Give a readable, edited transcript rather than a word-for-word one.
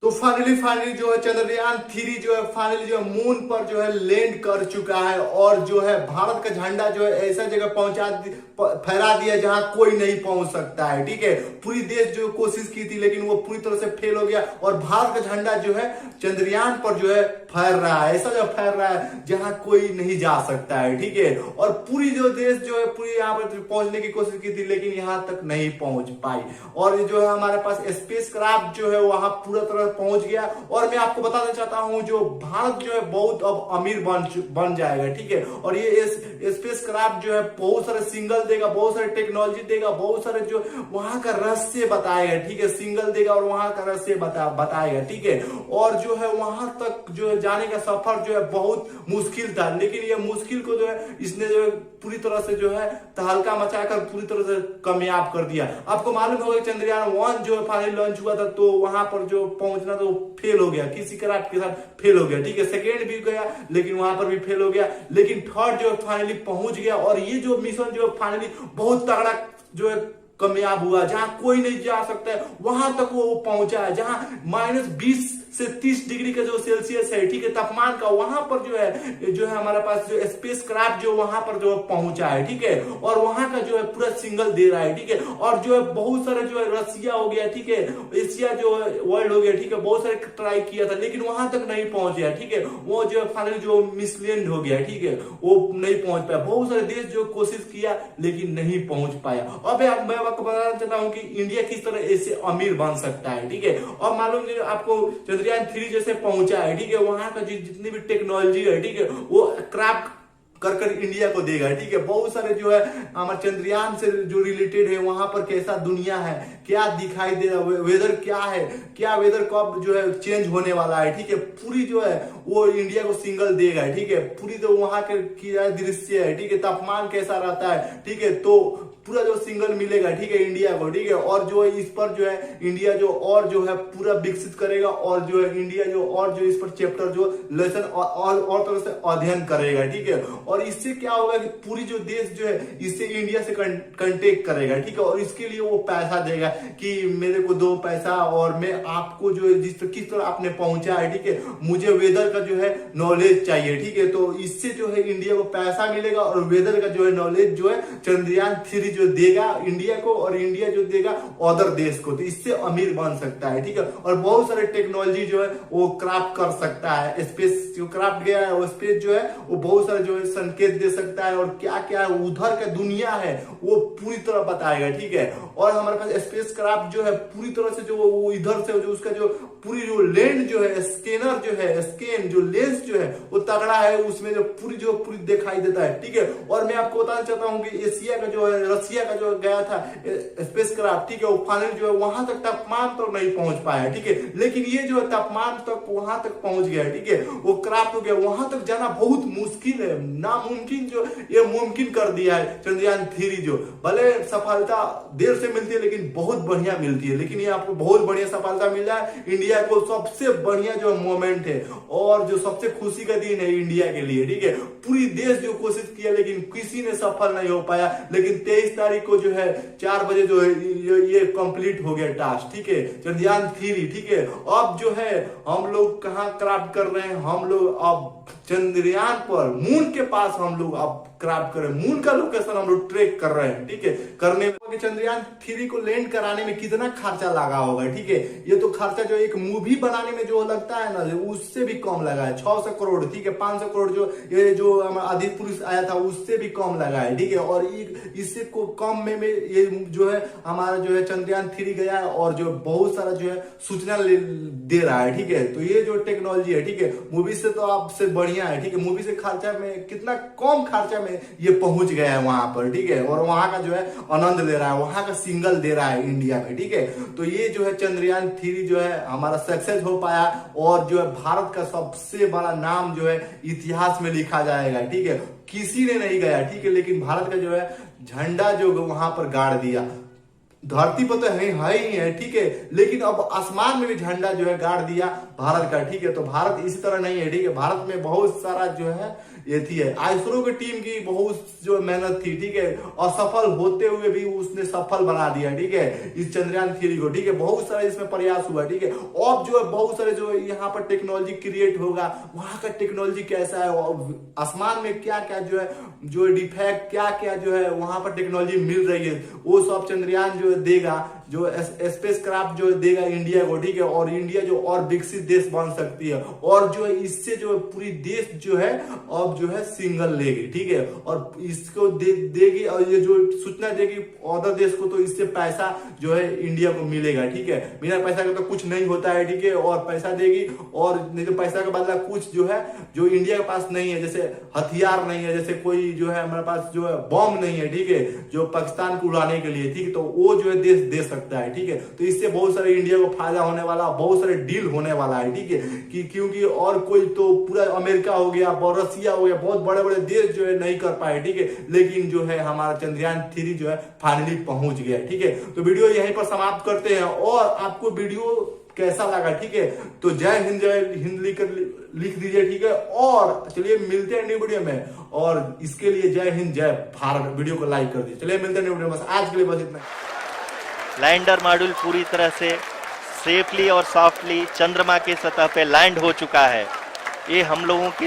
तो फाइनली जो है चंद्रयान 3 जो है फाइनली जो है मून पर जो है लैंड कर चुका है और जो है भारत का झंडा जो है ऐसा जगह फहरा दिया जहां कोई नहीं पहुंच सकता है। ठीक है, पूरी देश जो कोशिश की थी लेकिन वो पूरी तरह से फेल हो गया और भारत का झंडा जो है चंद्रयान पर जो है फहर रहा है, ऐसा जो फहर रहा है जहां कोई नहीं जा सकता है। ठीक है, और पूरी जो देश जो है पूरी यहाँ पर पहुंचने की कोशिश की थी लेकिन यहाँ तक नहीं पहुंच पाई और जो है हमारे पास स्पेस क्राफ्ट जो है वहां पूरा तरह पहुंच गया। और मैं आपको बताना चाहता हूं जो भारत जो है बहुत अब अमीर बन जाएगा। ठीक है, और ये स्पेस क्राफ्ट जो है बहुत सारे सिंगल देगा, बहुत सारे टेक्नोलॉजी देगा, बहुत सारे जो वहां का रहस्य बताएगा। ठीक है, सिंगल देगा और वहां का रहस्य बताएगा। ठीक है, और जो है वहां तक जो है जाने का सफर जो है बहुत मुश्किल था लेकिन ये मुश्किल को जो है इसने जो है पूरी तरह से जो है तहलका मचाकर पूरी तरह से कामयाब कर दिया। आपको मालूम होगा चंद्रयान 1 जो है फाइनली लॉन्च हुआ था तो वहां पर जो पहुंचना तो फेल हो गया, किसी क्राफ्ट के साथ फेल हो गया। ठीक है, सेकेंड भी गया लेकिन वहां पर भी फेल हो गया लेकिन थर्ड जो है फाइनली पहुंच गया और ये जो मिशन जो है फाइनली बहुत तगड़ा जो है कामयाब हुआ, जहां कोई नहीं जा सकता है वहां तक वो पहुंचा है, जहां -20 से 30 डिग्री का जो सेल्सियस है ठीक है तापमान का, वहां पर जो है हमारे पास जो स्पेस क्राफ्ट जो वहां पर जो पहुंचा है। ठीक है, और वहां का जो है पूरा सिंगल दे रहा है। ठीक है, और जो है बहुत सारे जो है रसिया हो गया, ठीक है, एशिया जो है वर्ल्ड हो गया, ठीक है, बहुत सारे ट्राई किया था लेकिन वहां तक नहीं पहुंच गया। ठीक है, वो जो है फाइनली जो मिसलैंड हो गया, ठीक है, वो नहीं पहुंच पाया। बहुत सारे देश जो कोशिश किया लेकिन नहीं पहुंच पाया। अब मैं आपको बताना चाहता हूं कि इंडिया किस तरह ऐसे अमीर बन सकता है। ठीक है, और मालूम आपको चंद्रयान 3 जैसे पहुंचा है, ठीक है, वहां का जितनी भी टेक्नोलॉजी है, ठीक है, वो क्राफ्ट कर इंडिया को देगा। ठीक है, बहुत सारे जो है हमारे चंद्रयान से जो रिलेटेड है वहां पर कैसा दुनिया है, क्या दिखाई दे रहा है, वेदर क्या है, क्या वेदर कब जो है चेंज होने वाला है। ठीक है, पूरी जो है वो इंडिया को सिंगल देगा। ठीक है, पूरी तो वहां के दृश्य है, ठीक है, तापमान कैसा रहता है, ठीक है, तो पूरा जो सिंगल मिलेगा। ठीक है, इंडिया को। ठीक है, और जो इस पर जो है इंडिया जो और जो है पूरा विकसित करेगा और जो है इंडिया जो और जो इस पर चैप्टर जो लेसन और तरह से अध्ययन करेगा। ठीक है, और इससे क्या होगा कि पूरी जो देश जो है इससे इंडिया से कंटेक्ट करेगा। ठीक है, और इसके लिए वो पैसा देगा कि मेरे को दो पैसा और मैं आपको जो है किस तरह आपने पहुंचा है। ठीक है, मुझे वेदर का जो है नॉलेज चाहिए। ठीक है, तो इससे जो है इंडिया को पैसा मिलेगा और वेदर का जो है नॉलेज जो है चंद्रयान 3 जो देगा इंडिया को और इंडिया जो देगा अदर देश को, तो इससे अमीर बन सकता है। ठीक है, और बहुत सारे टेक्नोलॉजी जो है वो क्राफ्ट कर सकता है। स्पेस जो क्राफ्ट गया है वो स्पेस जो है वो बहुत सारे जो है संकेत दे सकता है और क्या क्या है उधर का दुनिया है वो पूरी तरह बताएगा। ठीक है, और हमारे पास स्पेस क्राफ्ट जो है पूरी तरह से जो वो इधर से जो उसका जो पूरी जो लेंस जो है स्कैनर जो है स्कैन जो लेंस जो है वो तगड़ा है, उसमें जो पूरी दिखाई देता है। ठीक है, और मैं आपको बताना चाहता हूँ कि एशिया का जो है रसिया का जो गया था स्पेस क्राफ्ट, ठीक है, वो फाइनल जो है वहां तक तापमान तो नहीं पहुंच पाया। ठीक है, लेकिन ये जो है तापमान तक वहां तक पहुंच गया। ठीक है, वो क्राफ्ट हो गया, वहां तक जाना बहुत मुश्किल है, नामुमकिन जो ये मुमकिन कर दिया है चंद्रयान 3 जो। भले सफलता देर से मिलती है लेकिन बहुत बढ़िया मिलती है, लेकिन ये आपको बहुत बढ़िया सफलता मिला है। इंडिया को सबसे बढ़िया जो मोमेंट है और जो सबसे खुशी का दिन है इंडिया के लिए। ठीक है, पूरी देश जो कोशिश किया लेकिन किसी ने सफल नहीं हो पाया, लेकिन 23 तारीख को जो है 4 बजे जो है ये कंप्लीट हो गया टास्क। ठीक है, चंद्रयान 3। ठीक है, अब जो है हम लोग कहाँ क्राफ्ट कर रहे हैं, हम लोग अब चंद्रयान पर मून के पास हम लोग अब क्राफ्ट कर रहे हैं, मून का लोकेशन हम लोग ट्रैक कर रहे हैं। ठीक है, करने में चंद्रयान 3 को लैंड कराने में कितना खर्चा लगा होगा। ठीक है, ये तो खर्चा जो एक मूवी बनाने में जो लगता है ना उससे भी कम लगा है, 600 करोड़। ठीक है, 500 करोड़ जो ये जो आदि पुरुष आया था उससे भी कम लगा है। ठीक है, और इससे को कम में ये जो है हमारा जो है चंद्रयान 3 गया है और जो बहुत सारा जो है सूचना दे रहा है। ठीक है, तो ये जो टेक्नोलॉजी है, ठीक है, मूवी से तो आपसे बढ़िया है। ठीक है, मूवी से खर्चा में कितना कम खर्चा में ये पहुंच गया है वहां पर। ठीक है, और वहां का जो है आनंद ले रहा है, वहां का सिंगल दे रहा है इंडिया में। ठीक है, तो ये जो है चंद्रयान 3 जो है हमारा सक्सेस हो पाया और जो है भारत का सबसे बड़ा नाम जो है इतिहास में लिखा जाएगा। ठीक है, किसी ने नहीं गया। ठीक है, लेकिन भारत का जो है झंडा जो वहां पर गाड़ दिया धरती पर तो है ही है, ठीक है, लेकिन अब आसमान में भी झंडा जो है गाड़ दिया भारत का, ठीक है। तो भारत इसी तरह नहीं है, ठीक है, भारत में बहुत सारा जो है ये थी है इसरो की टीम की बहुत जो मेहनत थी, ठीक है, असफल होते हुए भी उसने सफल बना दिया, ठीक है, इस चंद्रयान 3 को, ठीक है, बहुत सारा इसमें प्रयास हुआ, ठीक है। अब जो है बहुत सारे जो यहाँ पर टेक्नोलॉजी क्रिएट होगा, वहां का टेक्नोलॉजी कैसा है, आसमान में क्या क्या जो डिफेक्ट क्या क्या जो है वहां पर टेक्नोलॉजी मिल रही है, वो सब चंद्रयान जो देगा, जो स्पेस क्राफ्ट जो देगा इंडिया को, ठीक है, और इंडिया जो और विकसित देश बन सकती है, और जो है इससे जो पूरी देश जो है अब जो है सिंगल लेगी, ठीक है, और इसको देगी, और ये जो सूचना देगी अदर देश को, तो इससे पैसा जो है इंडिया को मिलेगा, ठीक है, बिना पैसा के तो कुछ नहीं होता है, ठीक है, और पैसा देगी, और नहीं तो पैसा का बदला कुछ जो है जो इंडिया के पास नहीं है, जैसे हथियार नहीं है, जैसे कोई जो है हमारे पास जो है बॉम्ब नहीं है, ठीक है, जो पाकिस्तान को उड़ाने के लिए, ठीक है, तो वो जो है देश दे सकता है, ठीक है। तो इससे बहुत सारे इंडिया को फायदा होने वाला, बहुत सारे डील होने वाला है, ठीक है, कि क्योंकि और कोई तो पूरा अमेरिका हो गया, रसिया हो गया, बहुत बड़े बड़े देश जो है नहीं कर पाए, ठीक है, लेकिन जो है हमारा चंद्रयान 3 जो है फाइनली पहुंच गया, ठीक है। तो वीडियो यहीं पर समाप्त करते हैं, और आपको वीडियो कैसा लगा, ठीक है, तो जय हिंद लिख दीजिए, ठीक है, और चलिए मिलते हैं न्यू वीडियो में, और इसके लिए जय हिंद जय भारत वीडियो को लाइक कर दीजिए। चलिए मिलते हैं न्यू वीडियो में, बस आज के लिए बस इतना। लैंडर मॉड्यूल पूरी तरह से सेफली और सॉफ्टली चंद्रमा के सतह पे लैंड हो चुका है। ये हम लोगों के